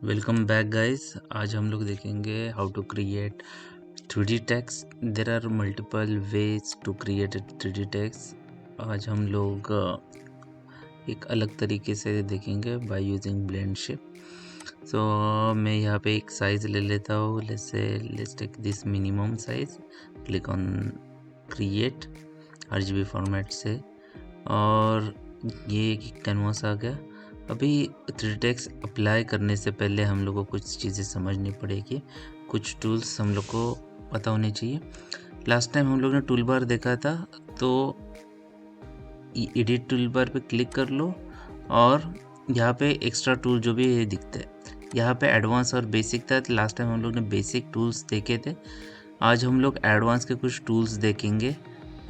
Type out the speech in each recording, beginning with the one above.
Welcome back guys. आज हम लोग देखेंगे how to create 3D text. There are multiple ways to create 3D text. आज हम लोग एक अलग तरीके से देखेंगे by using blend shape. So मैं यहाँ पे एक साइज ले लेता हूँ। Let's take this minimum size, click on create RGB format से, और ये कैनवास आ गया। अभी 3D टेक्स्ट अप्लाई करने से पहले हम लोग को कुछ चीज़ें समझनी पड़ेगी, कुछ टूल्स हम लोग को पता होने चाहिए। लास्ट टाइम हम लोग ने टूल बार देखा था, तो एडिट टूल बार पे क्लिक कर लो और यहाँ पे एक्स्ट्रा टूल जो भी ये दिखते हैं। यहाँ पे एडवांस और बेसिक था। लास्ट टाइम हम लोग ने बेसिक टूल्स देखे थे। आज हम लोग एडवांस के कुछ टूल्स देखेंगे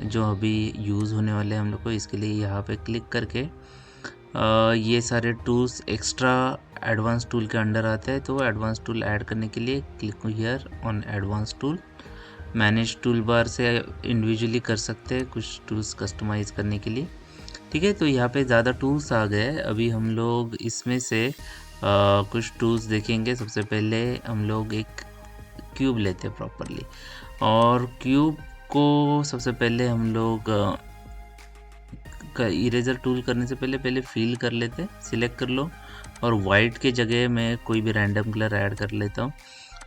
जो अभी यूज़ होने वाले हैं हम लोग को। इसके लिए यहाँ पे क्लिक करके ये सारे टूल्स एक्स्ट्रा एडवांस टूल के अंडर आते हैं। तो एडवांस टूल ऐड करने के लिए click here on advance tool. Manage tool bar से इंडिविजुअली कर सकते हैं कुछ टूल्स कस्टमाइज़ करने के लिए। ठीक है, तो यहाँ पे ज़्यादा टूल्स आ गए। अभी हम लोग इसमें से कुछ टूल्स देखेंगे। सबसे पहले हम लोग एक क्यूब लेते हैं प्रॉपरली, और क्यूब को सबसे पहले हम लोग इरेजर टूल करने से पहले फिल कर लेते हैं। सिलेक्ट कर लो और वाइट के जगह मैं कोई भी रैंडम कलर ऐड कर लेता हूँ।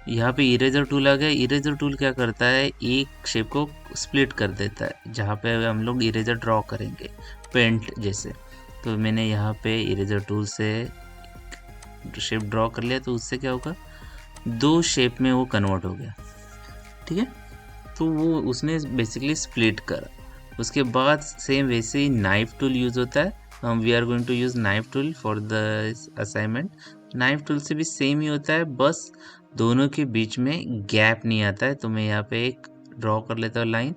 यहाँ पे इरेजर टूल आ गया। इरेजर टूल क्या करता है, एक शेप को स्प्लिट कर देता है जहाँ पे हम लोग इरेजर ड्रॉ करेंगे पेंट जैसे। तो मैंने यहाँ पे इरेजर टूल से शेप ड्रॉ कर लिया, तो उससे क्या होगा, दो शेप में वो कन्वर्ट हो गया। ठीक है, तो वो उसने बेसिकली स्प्लिट करा। उसके बाद सेम वैसे ही नाइफ टूल यूज़ होता है। We are going to use knife tool for the assignment. Knife tool से भी सेम ही होता है, बस दोनों के बीच में गैप नहीं आता है। तो मैं यहाँ पे एक ड्रॉ कर लेता हूँ लाइन,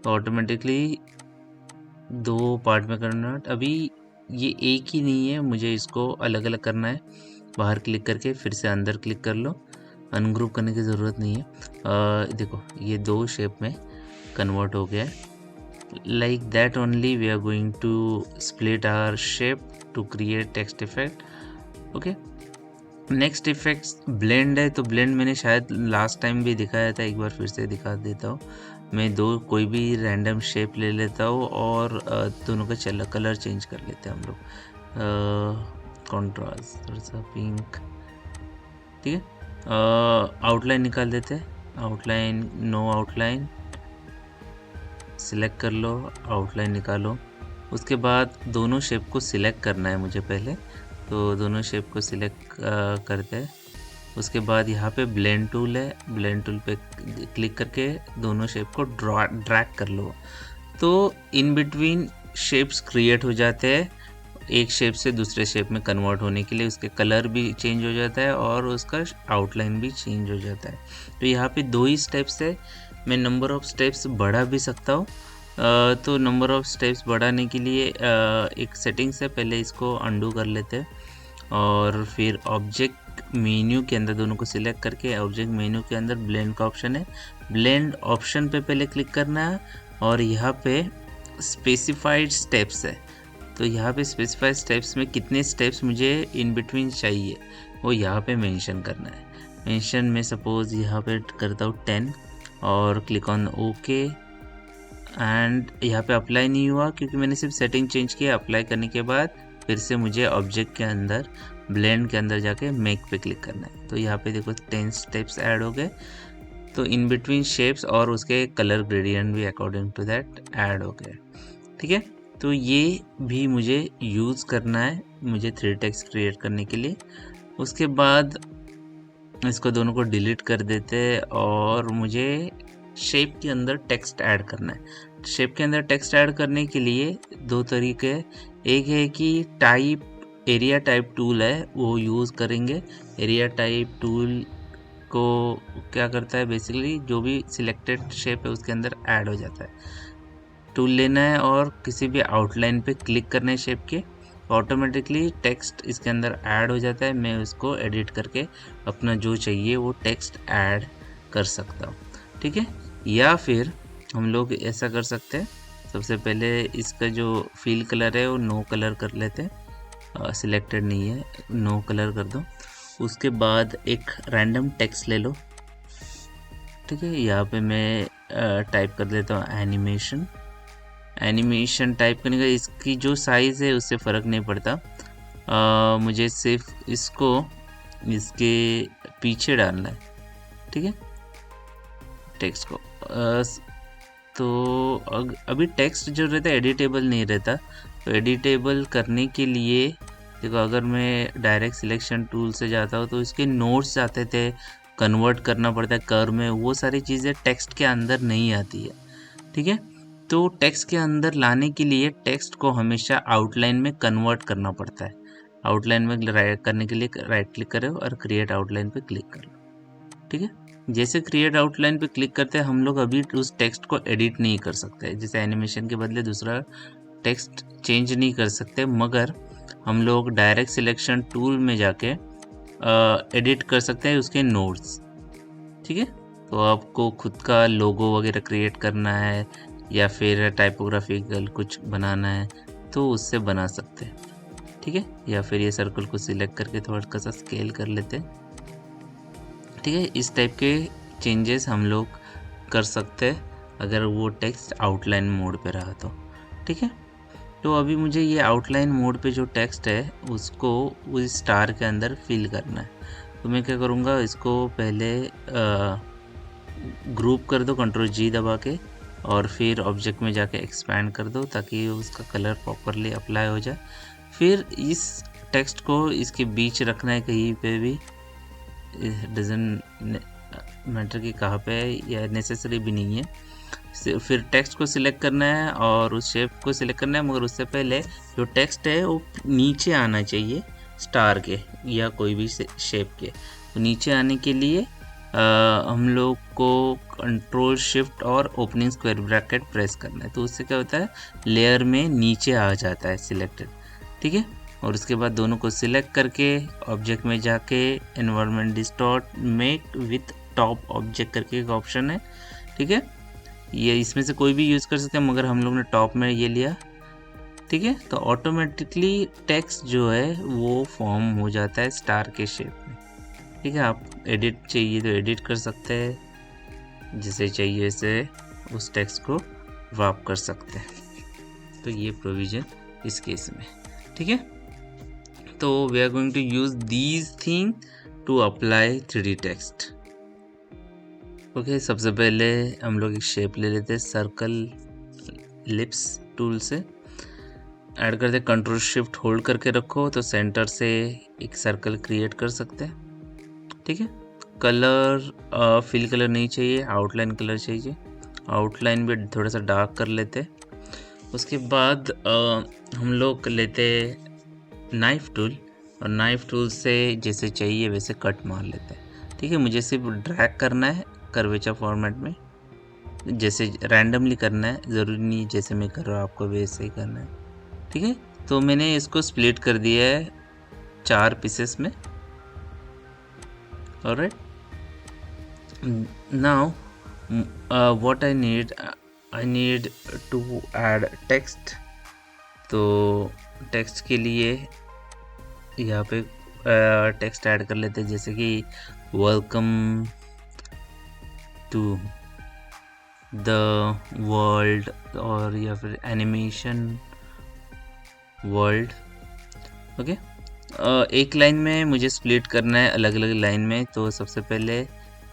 तो ऑटोमेटिकली दो पार्ट में कन्वर्ट। अभी ये एक ही नहीं है, मुझे इसको अलग अलग करना है। बाहर क्लिक करके फिर से अंदर क्लिक कर लो। अनग्रुप करने की ज़रूरत नहीं है। देखो ये दो शेप में कन्वर्ट हो गया है। Like that only we are going to split our shape to create text effect. Okay, next effect blend है। तो ब्लेंड मैंने शायद लास्ट टाइम भी दिखाया था, एक बार फिर से दिखा देता हूँ। मैं कोई भी रैंडम शेप ले लेता हूँ और दोनों का कलर चेंज कर लेते हैं हम लोग। कॉन्ट्रास्ट थोड़ा सा पिंक। ठीक है, आउटलाइन निकाल देते हैं। आउटलाइन, नो आउटलाइन सिलेक्ट कर लो, आउटलाइन निकालो। उसके बाद दोनों शेप को सिलेक्ट करना है मुझे पहले, तो दोनों शेप को सिलेक्ट करते हैं। उसके बाद यहाँ पे ब्लेंड टूल है, ब्लेंड टूल पे क्लिक करके दोनों शेप को ड्रैग कर लो। तो इन बिटवीन शेप्स क्रिएट हो जाते हैं, एक शेप से दूसरे शेप में कन्वर्ट होने के लिए। उसके कलर भी चेंज हो जाता है और उसका आउटलाइन भी चेंज हो जाता है। तो यहाँ पे दो ही स्टेप्स है। मैं नंबर ऑफ स्टेप्स बढ़ा भी सकता हूँ। तो नंबर ऑफ स्टेप्स बढ़ाने के लिए एक सेटिंग्स है, पहले इसको अंडू कर लेते हैं और फिर ऑब्जेक्ट मेन्यू के अंदर दोनों को सिलेक्ट करके ऑब्जेक्ट मेन्यू के अंदर ब्लेंड का ऑप्शन है। ब्लेंड ऑप्शन पे पहले क्लिक करना है और यहाँ पे स्पेसिफाइड स्टेप्स है। तो यहाँ पे स्पेसिफाइड स्टेप्स में कितने स्टेप्स मुझे इन बिटवीन चाहिए वो यहाँ पे मेंशन करना है। मेंशन में सपोज यहाँ पे करता हूँ 10 और क्लिक ऑन ओके। एंड यहाँ पे अप्लाई नहीं हुआ क्योंकि मैंने सिर्फ सेटिंग चेंज किया। अप्लाई करने के बाद फिर से मुझे ऑब्जेक्ट के अंदर ब्लेंड के अंदर जाके मेक पे क्लिक करना है। तो यहाँ पे देखो 10 स्टेप्स ऐड हो गए। तो इन बिटवीन शेप्स और उसके कलर ग्रेडियंट भी अकॉर्डिंग टू दैट ऐड हो गए। ठीक है, तो ये भी मुझे यूज़ करना है मुझे 3D टेक्स्ट क्रिएट करने के लिए। उसके बाद इसको दोनों को डिलीट कर देते हैं और मुझे शेप के अंदर टेक्स्ट ऐड करना है। शेप के अंदर टेक्स्ट ऐड करने के लिए दो तरीके, एक है कि एरिया टाइप टूल है वो यूज़ करेंगे। एरिया टाइप टूल को क्या करता है, बेसिकली जो भी सिलेक्टेड शेप है उसके अंदर ऐड हो जाता है। टूल लेना है और किसी भी आउटलाइन पे क्लिक करना है शेप के, ऑटोमेटिकली टेक्स्ट इसके अंदर ऐड हो जाता है। मैं उसको एडिट करके अपना जो चाहिए वो टेक्स्ट ऐड कर सकता हूँ। ठीक है, या फिर हम लोग ऐसा कर सकते हैं, सबसे पहले इसका जो फील कलर है वो नो कलर कर लेते हैं। सिलेक्टेड नहीं है, नो कलर कर दो। उसके बाद एक रैंडम टेक्स्ट ले लो, ठीक है। यहाँ पे मैं टाइप कर देता हूँ एनिमेशन। एनिमेशन टाइप करने का इसकी जो साइज़ है उससे फ़र्क नहीं पड़ता, मुझे सिर्फ इसको इसके पीछे डालना है, ठीक है, टेक्स्ट को। तो अभी टेक्स्ट जो रहता है एडिटेबल नहीं रहता, तो एडिटेबल करने के लिए देखो, अगर मैं डायरेक्ट सिलेक्शन टूल से जाता हूँ तो इसके नोट्स आते थे, कन्वर्ट करना पड़ता है कर्व में, वो सारी चीज़ें टेक्स्ट के अंदर नहीं आती है, ठीक है। तो टेक्स्ट के अंदर लाने के लिए टेक्स्ट को हमेशा आउटलाइन में कन्वर्ट करना पड़ता है। आउटलाइन में करने के लिए राइट क्लिक करो और क्रिएट आउटलाइन पे क्लिक कर लो, ठीक है। जैसे क्रिएट आउटलाइन पे क्लिक करते हैं हम लोग अभी उस टेक्स्ट को एडिट नहीं कर सकते, जैसे एनिमेशन के बदले दूसरा टेक्स्ट चेंज नहीं कर सकते, मगर हम लोग डायरेक्ट सिलेक्शन टूल में जाके एडिट कर सकते हैं उसके नोड्स, ठीक है। तो आपको खुद का लोगो वगैरह क्रिएट करना है या फिर टाइपोग्राफिकल कुछ बनाना है तो उससे बना सकते हैं, ठीक है। या फिर ये सर्कल को सिलेक्ट करके थोड़ा सा स्केल कर लेते हैं, ठीक है। इस टाइप के चेंजेस हम लोग कर सकते हैं अगर वो टेक्स्ट आउटलाइन मोड पे रहा तो, ठीक है। तो अभी मुझे ये आउटलाइन मोड पे जो टेक्स्ट है उसको उस स्टार के अंदर फिल करना है। तो मैं क्या करूँगा, इसको पहले ग्रुप कर दो Ctrl+G दबा के, और फिर ऑब्जेक्ट में जाके एक्सपैंड कर दो ताकि उसका कलर प्रॉपरली अप्लाई हो जाए। फिर इस टेक्स्ट को इसके बीच रखना है कहीं पे भी, डजंट मैटर कि कहाँ पे है, या नेसेसरी भी नहीं है। फिर टेक्स्ट को सिलेक्ट करना है और उस शेप को सिलेक्ट करना है, मगर उससे पहले जो टेक्स्ट है वो नीचे आना चाहिए स्टार के या कोई भी शेप के। तो नीचे आने के लिए हम लोग को Ctrl+Shift और ओपनिंग स्क्वायर ब्रैकेट प्रेस करना है, तो उससे क्या होता है लेयर में नीचे आ जाता है सिलेक्टेड, ठीक है। और उसके बाद दोनों को सिलेक्ट करके ऑब्जेक्ट में जाके environment distort make with top object करके एक ऑप्शन है, ठीक है। ये इसमें से कोई भी यूज़ कर सकते हैं, मगर हम लोग ने टॉप में ये लिया, ठीक है। तो ऑटोमेटिकली टेक्स्ट जो है वो फॉर्म हो जाता है स्टार के शेप में, ठीक है। आप एडिट चाहिए तो एडिट कर सकते हैं, जिसे चाहिए वैसे उस टेक्स्ट को वाप कर सकते हैं। तो ये प्रोविज़न इस केस में, ठीक है। तो we are going to use these thing to apply 3D text. Okay, सबसे पहले हम लोग एक शेप ले लेते हैं, सर्कल लिप्स टूल से ऐड करते, Ctrl+Shift होल्ड करके रखो तो सेंटर से एक सर्कल क्रिएट कर सकते हैं, ठीक है। कलर फिल कलर नहीं चाहिए, आउटलाइन कलर चाहिए। आउटलाइन भी थोड़ा सा डार्क कर लेते। उसके बाद हम लोग लेते नाइफ टूल, और नाइफ टूल से जैसे चाहिए वैसे कट मार लेते हैं, ठीक है। मुझे सिर्फ ड्रैग करना है कर्वेचर फॉर्मेट में, जैसे रैंडमली करना है, ज़रूरी नहीं जैसे मैं कर रहा हूँ आपको वैसे ही करना है, ठीक है। तो मैंने इसको स्प्लिट कर दिया है 4 पीसेस में, alright. now what I need to add text। तो टेक्स्ट के लिए यहाँ पे टेक्स्ट ऐड कर लेते हैं, जैसे कि वेलकम टू द वर्ल्ड, और या फिर एनिमेशन वर्ल्ड, ओके। एक लाइन में मुझे स्प्लिट करना है अलग अलग लाइन में। तो सबसे पहले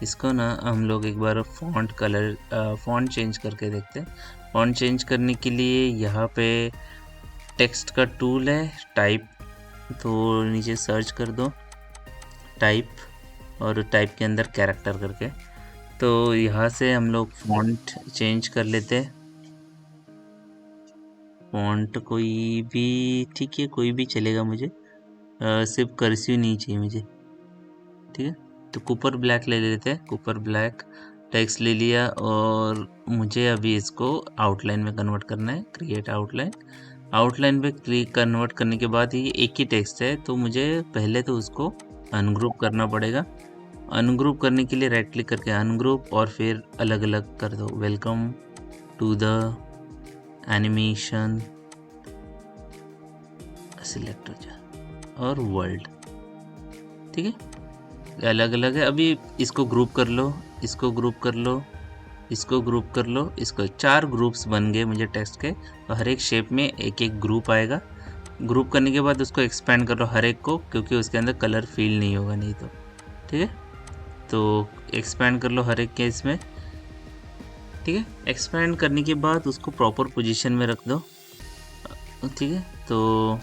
इसको ना हम लोग एक बार फॉन्ट कलर फॉन्ट चेंज करके देखते हैं। फॉन्ट चेंज करने के लिए यहाँ पे टेक्स्ट का टूल है टाइप, तो नीचे सर्च कर दो टाइप, और टाइप के अंदर कैरेक्टर करके, तो यहाँ से हम लोग फॉन्ट चेंज कर लेते हैं। फॉन्ट कोई भी ठीक है, कोई भी चलेगा मुझे, सिर्फ कर्सिव नहीं चाहिए मुझे, ठीक है। तो कूपर ब्लैक ले लेते हैं, कूपर ब्लैक टेक्स्ट ले लिया, और मुझे अभी इसको आउटलाइन में कन्वर्ट करना है, क्रिएट आउटलाइन। आउटलाइन पे क्लिक कन्वर्ट करने के बाद ये एक ही टेक्स्ट है, तो मुझे पहले तो उसको अनग्रुप करना पड़ेगा। अनग्रुप करने के लिए राइट क्लिक करके अनग्रुप, और फिर अलग अलग कर दो, welcome to the animation select हो जाए और वर्ल्ड, ठीक है, ये अलग अलग है। अभी इसको ग्रुप कर लो, इसको ग्रुप कर लो, इसको ग्रुप कर लो, इसको 4 ग्रुप्स बन गए मुझे टेक्स्ट के। तो हर एक शेप में एक एक ग्रुप आएगा। ग्रुप करने के बाद उसको एक्सपेंड कर लो हर एक को, क्योंकि उसके अंदर कलर फील नहीं होगा नहीं तो। ठीक है, तो एक्सपेंड कर लो हर एक के इसमें। ठीक है, एक्सपेंड करने के बाद उसको प्रॉपर पोजीशन में रख दो। ठीक है, तो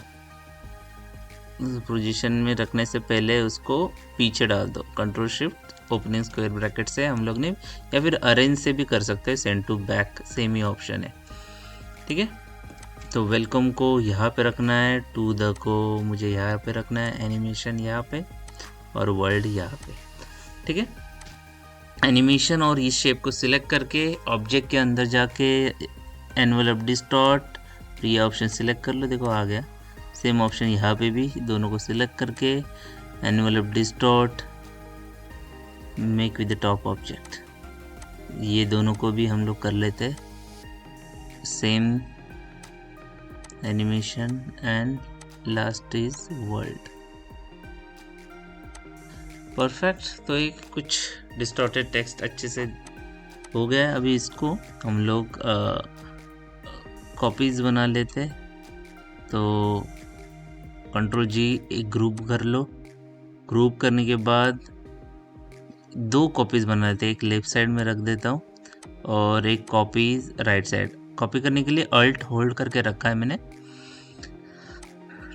पोजीशन में रखने से पहले उसको पीछे डाल दो। Control shift opening square bracket से हम लोग ने, या फिर अरेंज से भी कर सकते हैं, सेंड टू बैक सेम ही ऑप्शन है। ठीक है, तो वेलकम को यहाँ पे रखना है, टू द को मुझे यहाँ पे रखना है, एनिमेशन यहाँ पे और वर्ल्ड यहाँ पे। ठीक है, एनिमेशन और इस शेप को सिलेक्ट करके ऑब्जेक्ट के अंदर जाके एनवेलप डिस्टॉर्ट ये ऑप्शन सिलेक्ट कर लो। देखो आ गया, सेम ऑप्शन यहाँ पे भी, दोनों को सिलेक्ट करके envelope distort make with the top object, ये दोनों को भी हम लोग कर लेते हैं same animation and last is world. Perfect, तो एक कुछ डिस्टॉर्टेड टेक्स्ट अच्छे से हो गया। अभी इसको हम लोग कॉपीज बना लेते। तो कंट्रोल जी एक ग्रुप कर लो। ग्रुप करने के बाद 2 कॉपीज बना लेते, एक लेफ्ट साइड में रख देता हूँ और एक कॉपीज राइट साइड। कॉपी करने के लिए अल्ट होल्ड करके रखा है मैंने।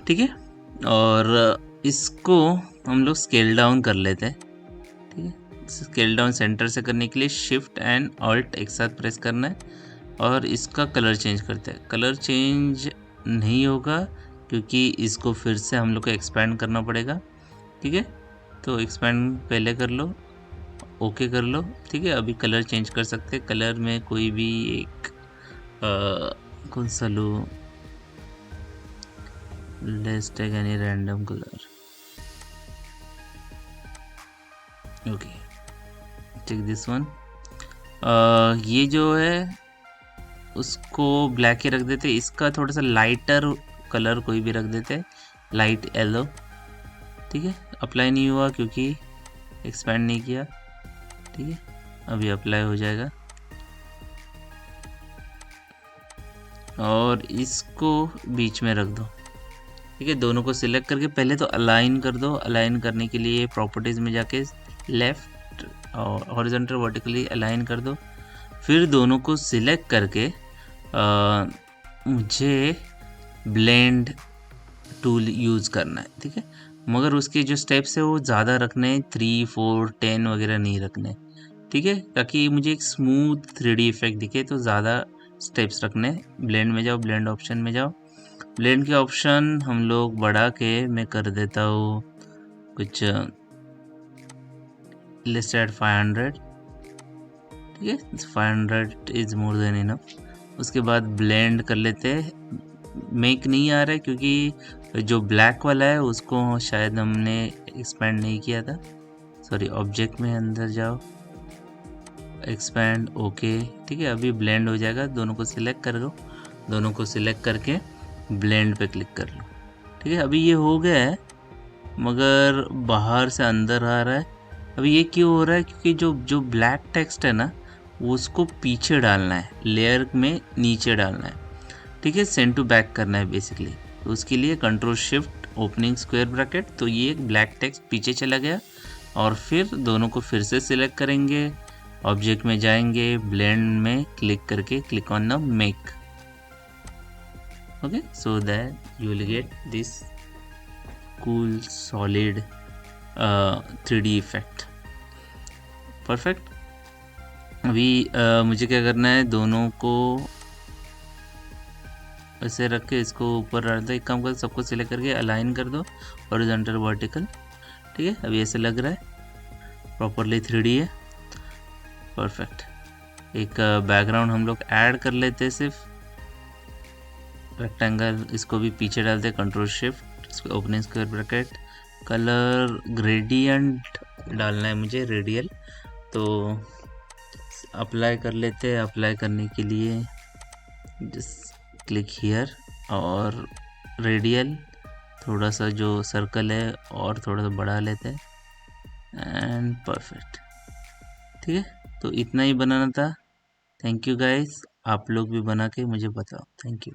ठीक है, और इसको हम लोग स्केल डाउन कर लेते हैं। ठीक है, स्केल डाउन सेंटर से करने के लिए शिफ्ट एंड अल्ट एक साथ प्रेस करना है और इसका कलर चेंज करते हैं। कलर चेंज नहीं होगा क्योंकि इसको फिर से हम लोग को एक्सपेंड करना पड़ेगा। ठीक है, तो एक्सपेंड पहले कर लो, ओके कर लो। ठीक है, अभी कलर चेंज कर सकते हैं। कलर में कोई भी एक कौन सा लो, let's take any random colour. Okay, take this one. ये जो है उसको ब्लैक ही रख देते, इसका थोड़ा सा लाइटर कलर कोई भी रख देते, लाइट येलो। ठीक है, अप्लाई नहीं हुआ क्योंकि एक्सपेंड नहीं किया। ठीक है, अभी अप्लाई हो जाएगा। और इसको बीच में रख दो। ठीक है, दोनों को सिलेक्ट करके पहले तो अलाइन कर दो। अलाइन करने के लिए प्रॉपर्टीज़ में जाके लेफ़्ट और हॉरिजॉन्टल वर्टिकली अलाइन कर दो। फिर दोनों को सिलेक्ट करके मुझे ब्लेंड टूल यूज़ करना है। ठीक है, मगर उसके जो स्टेप्स है वो ज़्यादा रखने हैं, 3, 4, 10 वगैरह नहीं रखने। ठीक है, ताकि मुझे एक स्मूथ 3D इफेक्ट दिखे, तो ज़्यादा स्टेप्स रखने। ब्लेंड में जाओ, ब्लेंड ऑप्शन में जाओ। ब्लेंड के ऑप्शन हम लोग बढ़ा के मैं कर देता हूँ कुछ लेट्स ऐड 500। ठीक है, 500 इज़ मोर देन इनफ। उसके बाद ब्लेंड कर लेते हैं। मेक नहीं आ रहा है क्योंकि जो ब्लैक वाला है उसको शायद हमने एक्सपेंड नहीं किया था। सॉरी, ऑब्जेक्ट में अंदर जाओ, एक्सपेंड, ओके। ठीक है, अभी ब्लेंड हो जाएगा। दोनों को सिलेक्ट कर लो, दोनों को सिलेक्ट करके ब्लेंड पे क्लिक कर लो। ठीक है, अभी ये हो गया है मगर बाहर से अंदर आ रहा है। अभी ये क्यों हो रहा है? क्योंकि जो ब्लैक टेक्स्ट है ना उसको पीछे डालना है, लेयर में नीचे डालना है। ठीक है, सेंड टू बैक करना है बेसिकली। तो उसके लिए control shift opening square bracket, तो ये एक ब्लैक टेक्स्ट पीछे चला गया। और फिर दोनों को फिर से सिलेक्ट करेंगे, ऑब्जेक्ट में जाएंगे, ब्लेंड में क्लिक करके click on the make. Okay, so that you will get this cool solid 3D effect. Perfect. अभी मुझे क्या करना है, दोनों को ऐसे रख के इसको ऊपर रख दो। एक काम कर, सबको सिलेक्ट करके अलाइन कर दो हॉरिजॉन्टल वर्टिकल। ठीक है, अभी ऐसे लग रहा है प्रॉपरली 3D है। परफेक्ट। एक बैकग्राउंड हम लोग ऐड कर लेते हैं, सिर्फ रेक्टेंगल, इसको भी पीछे डालते हैं। Control shift opening square bracket, colour gradient डालना है मुझे, रेडियल। तो अप्लाई कर लेते हैं। अप्लाई करने के लिए जस्ट क्लिक हियर और रेडियल थोड़ा सा जो सर्कल है और थोड़ा सा बढ़ा लेते हैं एंड परफेक्ट। ठीक है, तो इतना ही बनाना था। थैंक यू गाइस, आप लोग भी बना के मुझे बताओ। Thank you.